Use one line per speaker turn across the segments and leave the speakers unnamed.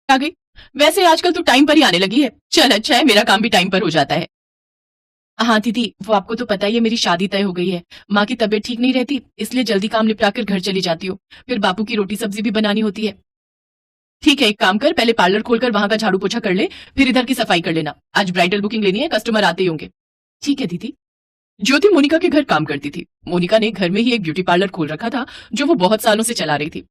आ गई। वैसे आजकल तो टाइम पर ही आने लगी है। चल अच्छा है, मेरा काम भी टाइम पर हो जाता है। हाँ दीदी, वो आपको तो पता ही है, मेरी शादी तय हो गई है। माँ की तबीयत ठीक नहीं रहती, इसलिए जल्दी काम निपटा कर घर चली जाती हूँ। फिर बापू की रोटी सब्जी भी बनानी होती है। ठीक है, एक काम कर, पहले पार्लर खोलकर वहां का झाड़ू पोछा कर ले, फिर इधर की सफाई कर लेना। आज ब्राइडल बुकिंग लेनी है, कस्टमर आते ही होंगे। ठीक है दीदी। ज्योति मोनिका के घर काम करती थी। मोनिका ने घर में ही एक ब्यूटी पार्लर खोल रखा था, जो वो बहुत सालों से चला रही थी।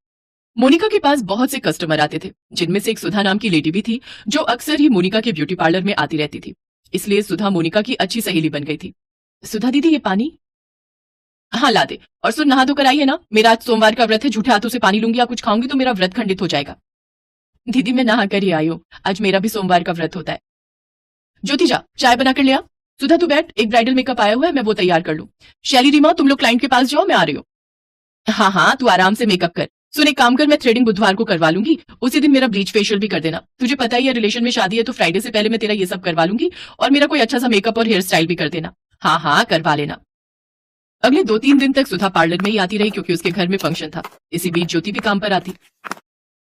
मोनिका के पास बहुत से कस्टमर आते थे, जिनमें से एक सुधा नाम की लेडी भी थी, जो अक्सर ही मोनिका के ब्यूटी पार्लर में आती रहती थी। इसलिए सुधा मोनिका की अच्छी सहेली बन गई थी। सुधा दीदी, ये पानी। हाँ ला दे। और सुन, नहा धोकर आई है ना? मेरा आज सोमवार का व्रत है, झूठे हाथों से पानी लूंगी या कुछ खाऊंगी तो मेरा व्रत खंडित हो जाएगा। दीदी मैं नहा कर ही आई हूँ, आज मेरा भी सोमवार का व्रत होता है। ज्योति जा, चाय बना कर ले आ। सुधा तू बैठ, एक ब्राइडल मेकअप आया हुआ है, मैं वो तैयार कर लूं। शैली रीमा, तुम लोग क्लाइंट के पास जाओ, मैं आ रही हूँ। हाँ हाँ, तू आराम से मेकअप कर। सुन एक काम कर, मैं थ्रेडिंग बुधवार को करवा लूंगी, उसी दिन मेरा ब्लीच फेशियल भी कर देना। तुझे पता ही है रिलेशन में शादी है, तो फ्राइडे से पहले मैं तेरा ये सब करवा लूंगी, और मेरा कोई अच्छा सा मेकअप और हेयर स्टाइल भी कर देना। हाँ हाँ, करवा लेना। अगले 2-3 दिन तक सुधा पार्लर में ही आती रही, क्योंकि उसके घर में फंक्शन था। इसी बीच ज्योति भी काम पर आती।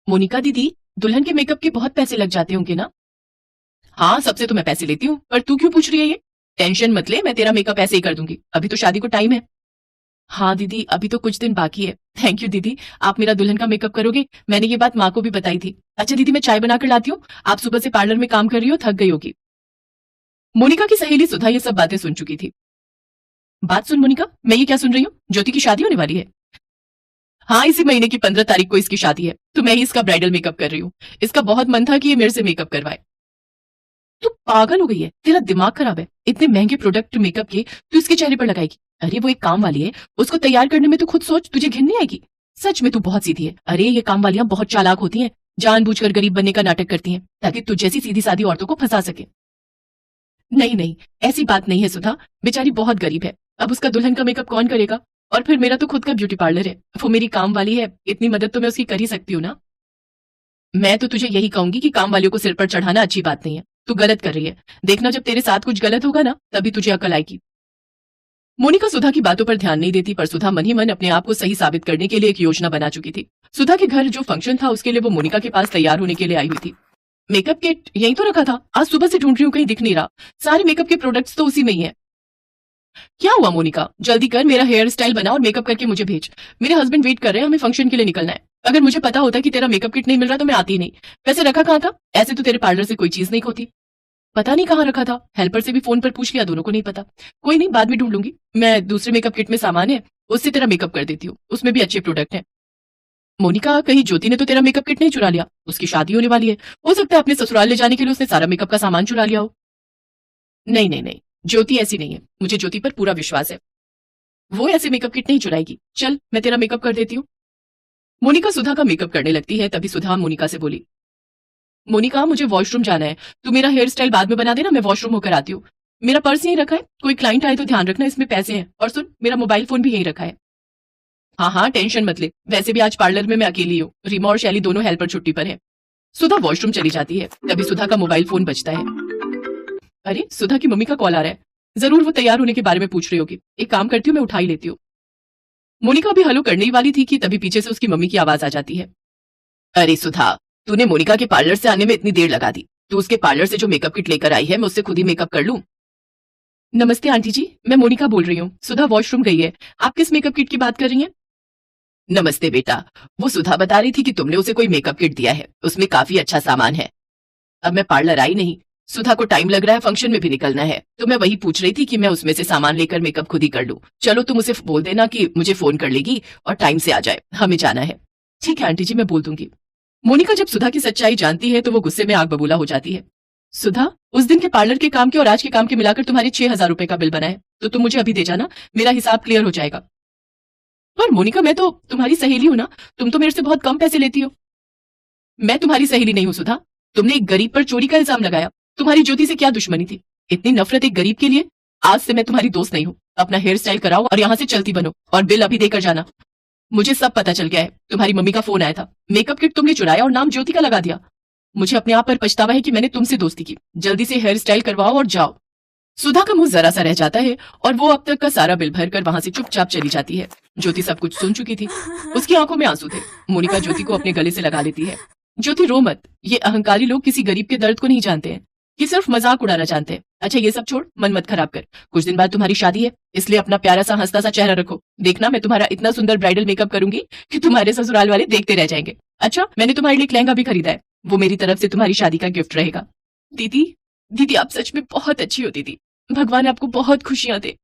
मोनिका दीदी, दुल्हन के मेकअप के बहुत पैसे लग जाते होंगे ना? हाँ, सबसे तो मैं पैसे लेती हूँ, पर तू क्यों पूछ रही है ये? टेंशन मत ले, मैं तेरा मेकअप ऐसे ही कर दूंगी, अभी तो शादी को टाइम है। हाँ दीदी, अभी तो कुछ दिन बाकी है। थैंक यू दीदी, आप मेरा दुल्हन का मेकअप करोगे? मैंने ये बात माँ को भी बताई थी। अच्छा दीदी, मैं चाय बनाकर लाती हूँ, आप सुबह से पार्लर में काम कर रही हो, थक गई होगी। मोनिका की सहेली सुधा ये सब बातें सुन चुकी थी। बात सुन मोनिका, मैं ये क्या सुन रही हूँ? ज्योति की शादी होने वाली है। हाँ, इसी महीने की 15 तारीख को इसकी शादी है, तो मैं ही इसका ब्राइडल मेकअप कर रही हूँ। इसका बहुत मन था कि ये मेरे से मेकअप करवाए। तू पागल हो गई है, तेरा दिमाग खराब है। इतने महंगे प्रोडक्ट मेकअप के तू इसके चेहरे पर लगाएगी? अरे वो एक काम वाली है, उसको तैयार करने में तू खुद सोच, तुझे घिन नहीं आएगी? सच में तू बहुत सीधी है। अरे ये काम वालियां बहुत चालाक होती हैं, जानबूझकर गरीब बनने का नाटक करती हैं, ताकि तुझ जैसी सीधी सादी औरतों को फंसा सके। नहीं नहीं, ऐसी बात नहीं है सुधा, बेचारी बहुत गरीब है। अब उसका दुल्हन का मेकअप कौन करेगा? और फिर मेरा तो खुद का ब्यूटी पार्लर है, वो मेरी काम वाली है, इतनी मदद तो मैं उसकी कर ही सकती हूँ ना। मैं तो तुझे यही कहूंगी कि काम वालियों को सिर पर चढ़ाना अच्छी बात नहीं है। तू गलत कर रही है। देखना, जब तेरे साथ कुछ गलत होगा ना, तभी तुझे अकल आएगी। मोनिका सुधा की बातों पर ध्यान नहीं देती, पर सुधा मन ही मन अपने आप को सही साबित करने के लिए एक योजना बना चुकी थी। सुधा के घर जो फंक्शन था, उसके लिए वो मोनिका के पास तैयार होने के लिए आई हुई थी। मेकअप किट यहीं तो रखा था, आज सुबह से ढूंढ रही हूँ, कहीं दिख नहीं रहा। सारे मेकअप के प्रोडक्ट्स तो उसी में ही है। क्या हुआ मोनिका, जल्दी कर, मेरा हेयर स्टाइल बना और मेकअप करके मुझे भेज। मेरे हस्बैंड वेट कर रहे हैं, हमें फंक्शन के लिए निकलना है। अगर मुझे पता होता कि तेरा मेकअप किट नहीं मिल रहा तो मैं आती ही नहीं। वैसे रखा कहाँ था? ऐसे तो तेरे पार्लर से कोई चीज नहीं खोती। पता नहीं कहाँ रखा था, हेल्पर से भी फोन पर पूछ लिया, दोनों को नहीं पता। कोई नहीं, बाद में ढूंढ लूंगी। मैं दूसरे मेकअप किट में सामान है, उससे तेरा मेकअप कर देती हूँ, उसमें भी अच्छे प्रोडक्ट हैं। मोनिका, कहीं ज्योति ने तो तेरा मेकअप किट नहीं चुरा लिया? उसकी शादी होने वाली है, हो सकता है अपने ससुराल ले जाने के लिए उसने सारा मेकअप का सामान चुरा लिया हो। नहीं नहीं नहीं, ज्योति ऐसी नहीं है, मुझे ज्योति पर पूरा विश्वास है। वो ऐसे मेकअप किट नहीं चुराएगी। चल, मैं तेरा मेकअप कर देती हूँ। मोनिका सुधा का मेकअप करने लगती है, तभी सुधा मोनिका से बोली, मोनिका मुझे वॉशरूम जाना है, तू मेरा हेयर स्टाइल बाद में बना देना, मैं वॉशरूम होकर आती हूँ। मेरा पर्स यहीं रखा है, कोई क्लाइंट आए तो ध्यान रखना, इसमें पैसे हैं। और सुन, मेरा मोबाइल फोन भी यहीं रखा है। हाँ हाँ, टेंशन मत ले, वैसे भी आज पार्लर में मैं अकेली हूँ, रीमा और शैली दोनों हेल्पर छुट्टी पर है। सुधा वॉशरूम चली जाती है, तभी सुधा का मोबाइल फोन बजता है। अरे, सुधा की मम्मी का कॉल आ रहा है। जरूर वो तैयार होने के बारे में पूछ रही होगी। एक काम करती हूँ, मैं उठा ही लेती हूँ। मोनिका भी हेलो करने ही वाली थी कि तभी पीछे से उसकी मम्मी की आवाज आ जाती है। अरे सुधा, तूने मोनिका के पार्लर से आने में इतनी देर लगा दी। तू उसके पार्लर से जो मेकअप किट लेकर आई है, मैं उससे खुद ही मेकअप कर लूं? नमस्ते आंटी जी, मैं मोनिका बोल रही हूँ। सुधा वॉशरूम गई है, आप किस मेकअप किट की बात कर रही हैं? नमस्ते बेटा, वो सुधा बता रही थी कि तुमने उसे कोई मेकअप किट दिया है, उसमें काफी अच्छा सामान है। अब मैं पार्लर आई नहीं, सुधा को टाइम लग रहा है, फंक्शन में भी निकलना है, तो मैं वही पूछ रही थी कि मैं उसमें से सामान लेकर मेकअप खुद ही कर लूं। चलो तुम उसे बोल देना कि मुझे फोन कर लेगी और टाइम से आ जाए, हमें जाना है। ठीक है आंटी जी, मैं बोल दूंगी। मोनिका जब सुधा की सच्चाई जानती है तो वो गुस्से में आग बबूला हो जाती है। सुधा, उस दिन के पार्लर के काम के और आज के काम के मिलाकर तुम्हारे 6,000 रुपए का बिल बना है, तो तुम मुझे अभी दे जाना, मेरा हिसाब क्लियर हो जाएगा। पर मोनिका, मैं तो तुम्हारी सहेली हूं ना, तुम तो मेरे से बहुत कम पैसे लेती हो। मैं तुम्हारी सहेली नहीं हूँ सुधा, तुमने एक गरीब पर चोरी का इल्जाम लगाया। तुम्हारी ज्योति से क्या दुश्मनी थी? इतनी नफरत एक गरीब के लिए? आज से मैं तुम्हारी दोस्त नहीं हूँ। अपना हेयर स्टाइल कराओ और यहाँ से चलती बनो, और बिल अभी देकर जाना। मुझे सब पता चल गया है, तुम्हारी मम्मी का फोन आया था, मेकअप किट तुमने चुराया और नाम ज्योति का लगा दिया। मुझे अपने आप पर पछतावा है कि मैंने तुमसे दोस्ती की। जल्दी से हेयर स्टाइल करवाओ और जाओ। सुधा का मुंह जरा सा रह जाता है और वो अब तक का सारा बिल भरकर वहां से चुपचाप चली जाती है। ज्योति सब कुछ सुन चुकी थी, उसकी आंखों में आंसू थे। मोनिका ज्योति को अपने गले से लगा लेती है। ज्योति रो मत, ये अहंकारी लोग किसी गरीब के दर्द को नहीं जानते हैं, ये सिर्फ मजाक उड़ाना जानते हैं। अच्छा ये सब छोड़, मन मत खराब कर, कुछ दिन बाद तुम्हारी शादी है, इसलिए अपना प्यारा सा हंसता सा चेहरा रखो। देखना मैं तुम्हारा इतना सुंदर ब्राइडल मेकअप करूंगी कि तुम्हारे ससुराल वाले देखते रह जाएंगे। अच्छा मैंने तुम्हारे लिए एक लहंगा भी खरीदा है, वो मेरी तरफ से तुम्हारी शादी का गिफ्ट रहेगा। दीदी दीदी आप सच में बहुत अच्छी हो दीदी, भगवान आपको बहुत खुशियां दे।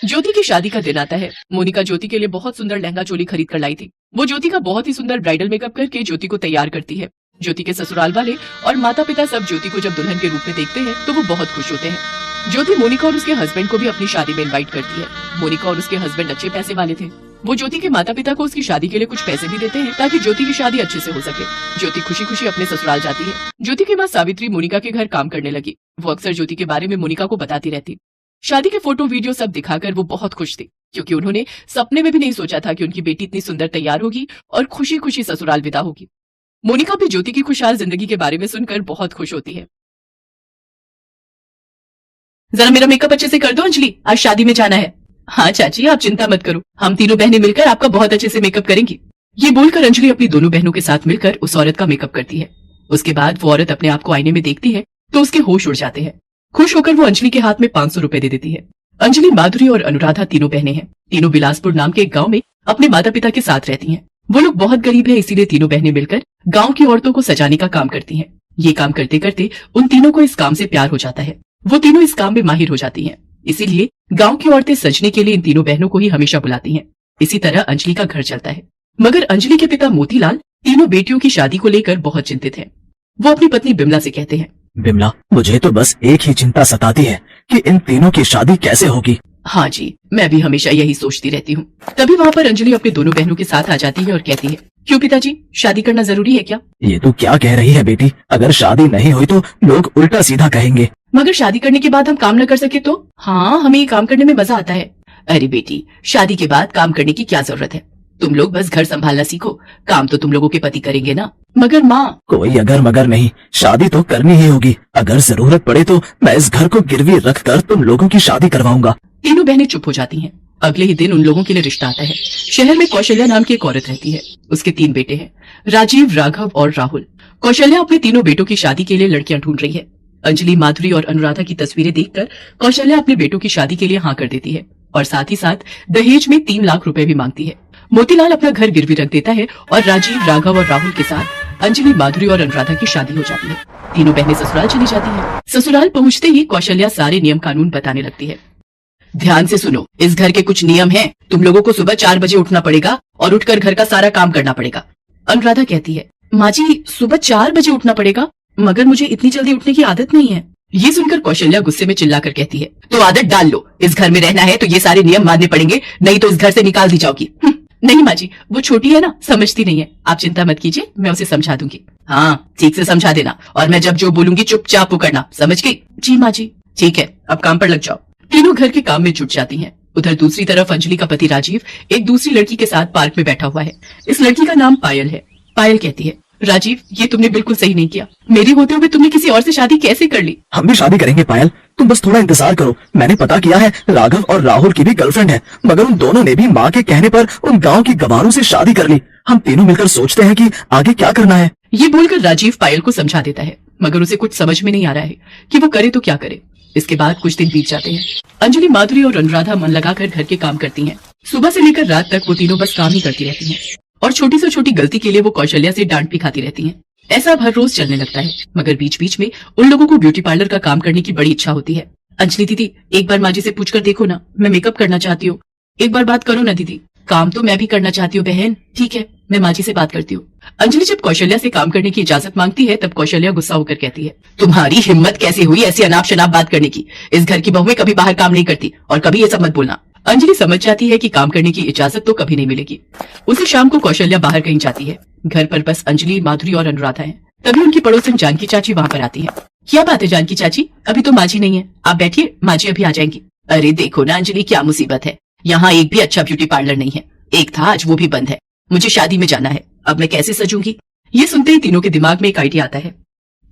ज्योति की शादी का दिन आता है। मोनिका ज्योति के लिए बहुत सुंदर लहंगा चोली खरीद कर लाई थी। वो ज्योति का बहुत ही सुंदर ब्राइडल मेकअप करके ज्योति को तैयार करती है। ज्योति के ससुराल वाले और माता पिता सब ज्योति को जब दुल्हन के रूप में देखते हैं तो वो बहुत खुश होते हैं। ज्योति मोनिका और उसके हस्बैंड को भी अपनी शादी में इनवाइट करती है। मोनिका और उसके हस्बैंड अच्छे पैसे वाले थे, वो ज्योति के माता पिता को उसकी शादी के लिए कुछ पैसे भी देते हैं ताकि ज्योति की शादी अच्छे से हो सके। ज्योति खुशी खुशी अपने ससुराल जाती है। ज्योति की माँ सावित्री मोनिका के घर काम करने लगी। वो अक्सर ज्योति के बारे में मोनिका को बताती रहती। शादी के फोटो वीडियो सब दिखाकर वो बहुत खुश थी, क्योंकि उन्होंने सपने में भी नहीं सोचा था कि उनकी बेटी इतनी सुंदर तैयार होगी और खुशी खुशी ससुराल विदा होगी। मोनिका भी ज्योति की खुशहाल जिंदगी के बारे में सुनकर बहुत खुश होती है। जरा मेरा मेकअप अच्छे से कर दो अंजलि, आज शादी में जाना है। हाँ चाची आप चिंता मत करो, हम तीनों बहनें मिलकर आपका बहुत अच्छे से मेकअप करेंगी। ये बोलकर अंजलि अपनी दोनों बहनों के साथ मिलकर उस औरत का मेकअप करती है। उसके बाद वो औरत अपने आप को आईने में देखती है तो उसके होश उड़ जाते हैं। खुश होकर वो अंजलि के हाथ में 500 रुपए दे देती है। अंजलि, माधुरी और अनुराधा तीनों बहनें हैं। तीनों बिलासपुर नाम के एक गांव में अपने माता पिता के साथ रहती हैं। वो लोग बहुत गरीब है, इसीलिए तीनों बहनें मिलकर गांव की औरतों को सजाने का काम करती हैं। ये काम करते करते उन तीनों को इस काम से प्यार हो जाता है। वो तीनों इस काम में माहिर हो जाती हैं। इसीलिए गांव की औरतें सजने के लिए इन तीनों बहनों को ही हमेशा बुलाती हैं। इसी तरह अंजलि का घर चलता है। मगर अंजलि के पिता मोतीलाल तीनों बेटियों की शादी को लेकर बहुत चिंतित हैं। वो अपनी पत्नी बिमला से कहते हैं,
बिमला, मुझे तो बस एक ही चिंता सताती है कि इन तीनों की शादी कैसे होगी।
हाँ जी, मैं भी हमेशा यही सोचती रहती हूँ। तभी वहाँ पर अंजलि अपने दोनों बहनों के साथ आ जाती है और कहती है, क्यों पिताजी, शादी करना जरूरी है क्या?
ये तू क्या कह रही है बेटी? अगर शादी नहीं हुई तो लोग उल्टा सीधा कहेंगे।
मगर शादी करने के बाद हम काम न कर सके तो? हाँ, हमें ये काम करने में मजा आता है। अरे बेटी, शादी के बाद काम करने की क्या जरूरत है? तुम लोग बस घर संभालना सीखो, काम तो तुम लोगों के पति करेंगे ना। मगर माँ,
कोई अगर मगर नहीं, शादी तो करनी ही होगी। अगर जरूरत पड़े तो मैं इस घर को गिरवी रखकर तुम लोगों की शादी करवाऊंगा।
तीनों बहनें चुप हो जाती हैं। अगले ही दिन उन लोगों के लिए रिश्ता आता है। शहर में कौशल्या नाम की एक औरत रहती है। उसके 3 बेटे हैं, राजीव, राघव और राहुल। कौशल्या अपने तीनों बेटों की शादी के लिए लड़कियां ढूंढ रही है। अंजलि, माधुरी और अनुराधा की तस्वीरें देखकर कौशल्या अपने बेटों की शादी के लिए हाँ कर देती है और साथ ही साथ दहेज में 3 लाख रुपए भी मांगती है। मोतीलाल अपना घर गिरवी रख देता है और राजीव, राघव और राहुल के साथ अंजलि, माधुरी और अनुराधा की शादी हो जाती है। तीनों बहनें ससुराल चली जाती हैं। ससुराल पहुंचते ही कौशल्या सारे नियम कानून बताने लगती है। ध्यान से सुनो, इस घर के कुछ नियम हैं। तुम लोगों को सुबह 4 बजे उठना पड़ेगा और उठकर घर का सारा काम करना पड़ेगा। अनुराधा कहती है, माँ जी सुबह 4 बजे उठना पड़ेगा, मगर मुझे इतनी जल्दी उठने की आदत नहीं है। ये सुनकर कौशल्या गुस्से में चिल्लाकर कहती है, तो आदत डाल लो। इस घर में रहना है तो ये सारे नियम मानने पड़ेंगे, नहीं तो इस घर से निकाल दी जाओगी। नहीं माँ जी, वो छोटी है ना, समझती नहीं है। आप चिंता मत कीजिए, मैं उसे समझा दूंगी। हाँ, ठीक से समझा देना और मैं जब जो बोलूंगी चुपचाप वो करना, समझ गई? जी माँ जी। ठीक है, अब काम पर लग जाओ। तीनों घर के काम में जुट जाती हैं। उधर दूसरी तरफ अंजलि का पति राजीव एक दूसरी लड़की के साथ पार्क में बैठा हुआ है। इस लड़की का नाम पायल है। पायल कहती है, राजीव, ये तुमने बिल्कुल सही नहीं किया। मेरे होते हुए तुमने किसी और से शादी कैसे कर ली?
हम भी शादी करेंगे पायल, तुम बस थोड़ा इंतजार करो। मैंने पता किया है, राघव और राहुल की भी गर्लफ्रेंड है, मगर उन दोनों ने भी माँ के कहने पर उन गांव की गवारों से शादी कर ली। हम तीनों मिलकर सोचते हैं कि आगे क्या करना है।
ये बोलकर राजीव पायल को समझा देता है, मगर उसे कुछ समझ में नहीं आ रहा है कि वो करे तो क्या करे। इसके बाद कुछ दिन बीत जाते हैं। अंजलि, माधुरी और अनुराधा मन लगाकर घर के काम करती हैं। सुबह से लेकर रात तक वो तीनों बस काम ही करती रहती हैं और छोटी से छोटी गलती के लिए वो कौशल्या से डांट भी खाती रहती हैं। ऐसा अब हर रोज चलने लगता है। मगर बीच बीच में उन लोगों को ब्यूटी पार्लर का काम करने की बड़ी इच्छा होती है। अंजलि दीदी, एक बार माँ जी से पूछकर देखो ना, मैं मेकअप करना चाहती हूँ। एक बार बात करो ना दीदी। काम तो मैं भी करना चाहती हूँ बहन। ठीक है, मैं माँ जी से बात करती हूँ। अंजलि जब कौशल्या से काम करने की इजाजत मांगती है तब कौशल्या गुस्सा होकर कहती है, तुम्हारी हिम्मत कैसे हुई ऐसी अनाप शनाप बात करने की? इस घर की बहुएं कभी बाहर काम नहीं करती और कभी ये सब मत बोलना। अंजलि समझ जाती है कि काम करने की इजाजत तो कभी नहीं मिलेगी। उसी शाम को कौशल्या बाहर कहीं जाती है। घर पर बस अंजलि, माधुरी और अनुराधा है। तभी उनकी पड़ोसन जानकी चाची वहाँ पर आती है। क्या बात है जानकी चाची, अभी तो माँ जी नहीं है, आप बैठिए, माँ जी अभी आ जाएंगी। अरे देखो ना अंजलि, क्या मुसीबत है, यहाँ एक भी अच्छा ब्यूटी पार्लर नहीं है। एक था, आज वो भी बंद है। मुझे शादी में जाना है, अब मैं कैसे सजूंगी? ये सुनते ही तीनों के दिमाग में एक आइडिया आता है।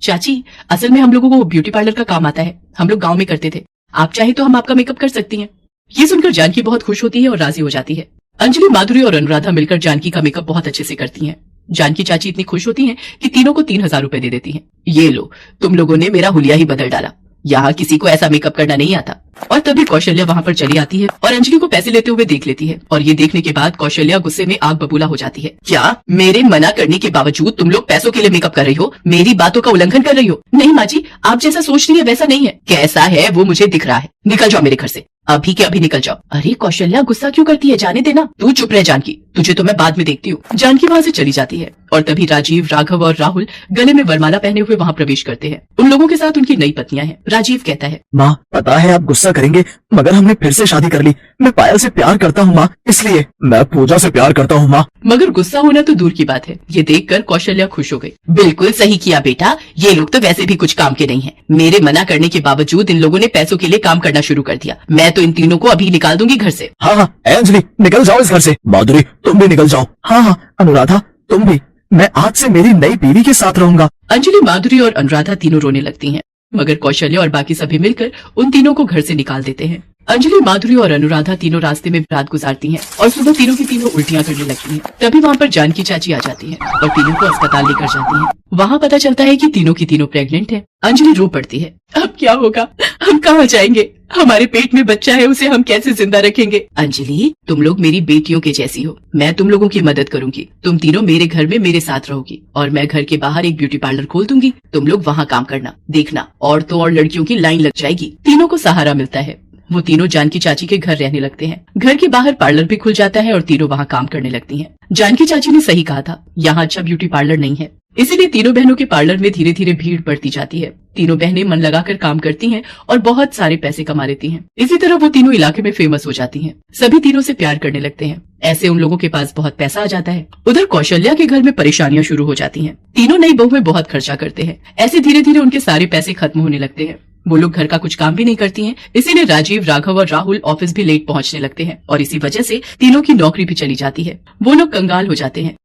चाची, असल में हम लोगों को ब्यूटी पार्लर का काम आता है, हम लोग गाँव में करते थे। आप चाहे तो हम आपका मेकअप कर सकती हैं। ये सुनकर जानकी बहुत खुश होती है और राजी हो जाती है। अंजलि, माधुरी और अनुराधा मिलकर जानकी का मेकअप बहुत अच्छे से करती हैं। जानकी चाची इतनी खुश होती हैं कि तीनों को 3,000 रुपए दे देती हैं। ये लो, तुम लोगों ने मेरा हुलिया ही बदल डाला, यहाँ किसी को ऐसा मेकअप करना नहीं आता। और तभी कौशल्या वहाँ पर चली आती है और अंजलि को पैसे लेते हुए देख लेती है। और ये देखने के बाद कौशल्या गुस्से में आग बबूला हो जाती है। क्या मेरे मना करने के बावजूद तुम लोग पैसों के लिए मेकअप कर रही हो, मेरी बातों का उल्लंघन कर रही हो? नहीं माँ जी, आप जैसा सोच रही है वैसा नहीं है। कैसा है वो मुझे दिख रहा है। निकल जाओ मेरे घर से, अभी के अभी निकल जाओ। अरे कौशल्या, गुस्सा क्यों करती है, जाने देना। तू चुप रह जानकी, तुझे तो मैं बाद में देखती हूँ। जानकी वहाँ से चली जाती है और तभी राजीव, राघव और राहुल गले में वरमाला पहने हुए वहाँ प्रवेश करते हैं। उन लोगों के साथ उनकी नई पत्नियां हैं। राजीव कहता है,
माँ पता है आप गुस्सा करेंगे, मगर हमने फिर से शादी कर ली। मैं पायल से प्यार करता हूँ माँ, इसलिए मैं पूजा से प्यार करता हूँ माँ।
मगर गुस्सा होना तो दूर की बात है। ये देखकर कौशल्या खुश हो गई। बिल्कुल सही किया बेटा, ये लोग तो वैसे भी कुछ काम के नहीं हैं। मेरे मना करने के बावजूद इन लोगों ने पैसों के लिए काम करना शुरू कर दिया। मैं तो इन तीनों को अभी निकाल दूंगी घर से।
हाँ हाँ अंजलि, निकल जाओ इस घर से। माधुरी तुम भी निकल जाओ। हाँ हाँ अनुराधा तुम भी, मैं आज से मेरी नई बीवी के साथ रहूंगा।
अंजलि, माधुरी और अनुराधा तीनों रोने लगती हैं, मगर कौशल्या और बाकी सभी मिलकर उन तीनों को घर से निकाल देते हैं। अंजलि, माधुरी और अनुराधा तीनों रास्ते में रात गुजारती हैं और सुबह तीनों की तीनों उल्टियां करने लगती हैं। तभी वहाँ पर जानकी चाची आ जाती है और तीनों को अस्पताल लेकर जाती हैं। वहाँ पता चलता है कि तीनों की तीनों प्रेग्नेंट है। अंजलि रो पड़ती है। अब क्या होगा, हम कहाँ जाएंगे? हमारे पेट में बच्चा है, उसे हम कैसे जिंदा रखेंगे? अंजलि, तुम लोग मेरी बेटियों के जैसी हो, मैं तुम लोगों की मदद करूंगी। तुम तीनों मेरे घर में मेरे साथ रहोगी और मैं घर के बाहर एक ब्यूटी पार्लर खोल दूंगी। तुम लोग वहाँ काम करना, देखना औरतों और लड़कियों की लाइन लग जाएगी। तीनों को सहारा मिलता है। वो तीनों जानकी चाची के घर रहने लगते हैं। घर के बाहर पार्लर भी खुल जाता है और तीनों वहाँ काम करने लगती हैं। जानकी चाची ने सही कहा था, यहाँ अच्छा ब्यूटी पार्लर नहीं है, इसीलिए तीनों बहनों के पार्लर में धीरे धीरे भीड़ बढ़ती जाती है। तीनों बहनें मन लगाकर काम करती हैं और बहुत सारे पैसे कमा लेती हैं। इसी तरह वो तीनों इलाके में फेमस हो जाती हैं। सभी तीनों से प्यार करने लगते हैं। ऐसे उन लोगों के पास बहुत पैसा आ जाता है। उधर कौशल्या के घर में परेशानियां शुरू हो जाती हैं। तीनों नई बहू में बहुत खर्चा करते हैं। ऐसे धीरे धीरे उनके सारे पैसे खत्म होने लगते हैं। वो लोग घर का कुछ काम भी नहीं करती हैं, इसीलिए राजीव, राघव और राहुल ऑफिस भी लेट पहुंचने लगते हैं और इसी वजह से तीनों की नौकरी भी चली जाती है। वो लोग कंगाल हो जाते हैं।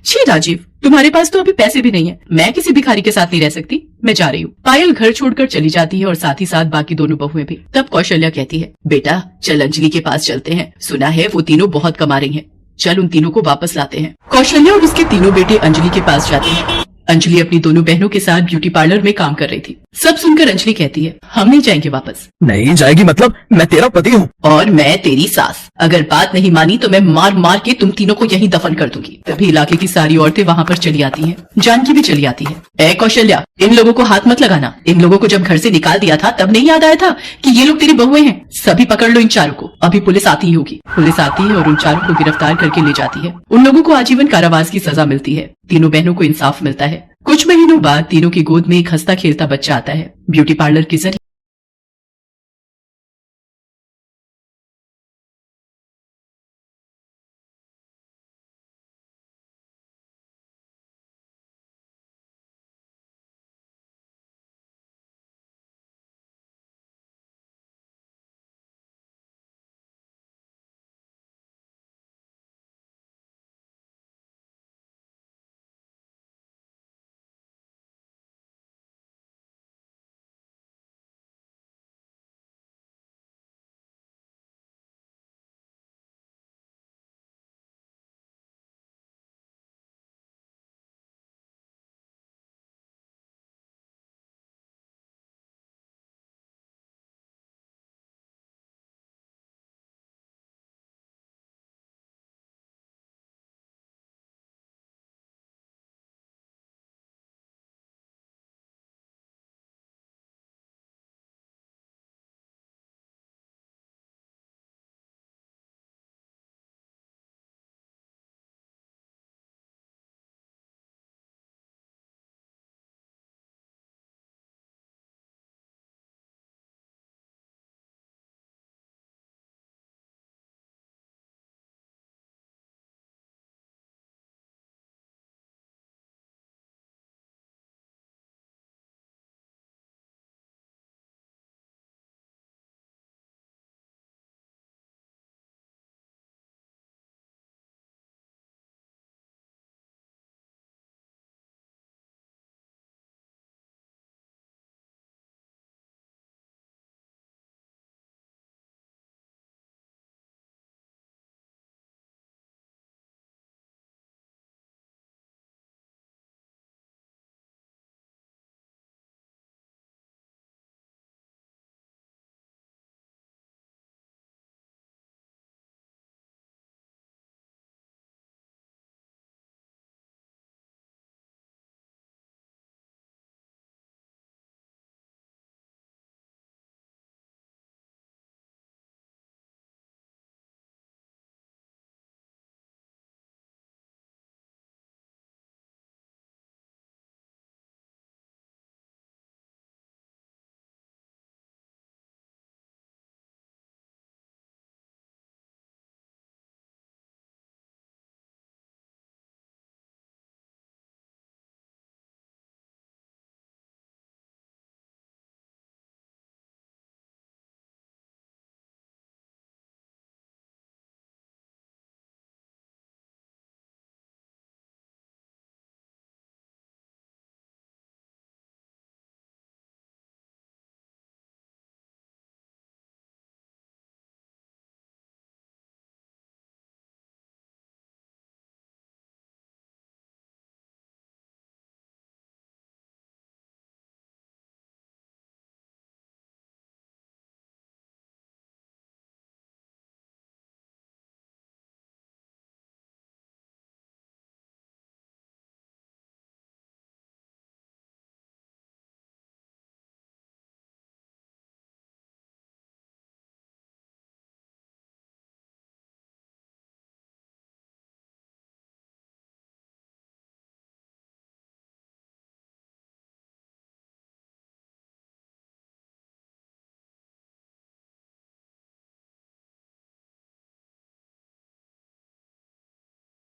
छी राजीव, तुम्हारे पास तो अभी पैसे भी नहीं है। मैं किसी भिखारी के साथ नहीं रह सकती, मैं जा रही हूँ। पायल घर छोड़कर चली जाती है और साथ ही साथ बाकी दोनों बहुएं भी। तब कौशल्या कहती है, बेटा चल अंजलि के पास चलते हैं, सुना है वो तीनों बहुत कमा रही हैं। चल उन तीनों को वापस लाते हैं। कौशल्या और उसके तीनों बेटे अंजलि के पास जाते हैं। अंजलि अपनी दोनों बहनों के साथ ब्यूटी पार्लर में काम कर रही थी। सब सुनकर अंजलि कहती है, हम नहीं जाएंगे वापस।
नहीं जाएगी मतलब? मैं तेरा पति हूँ
और मैं तेरी सास। अगर बात नहीं मानी तो मैं मार मार के तुम तीनों को यहीं दफन कर दूंगी। तभी इलाके की सारी औरतें वहाँ पर चली आती हैं। जानकी भी चली आती है। ए कौशल्या, इन लोगों को हाथ मत लगाना। इन लोगों को जब घर से निकाल दिया था तब नहीं याद आया था कि ये लोग तेरी बहुएं हैं? सभी पकड़ लो इन चारों को, अभी पुलिस आती ही होगी। पुलिस आती है और उन चारों को गिरफ्तार करके ले जाती है। उन लोगों को आजीवन कारावास की सजा मिलती है। तीनों बहनों को इंसाफ मिलता है। कुछ महीनों बाद तीनों की गोद में एक हंसता खेलता बच्चा आता है। ब्यूटी पार्लर के जरिए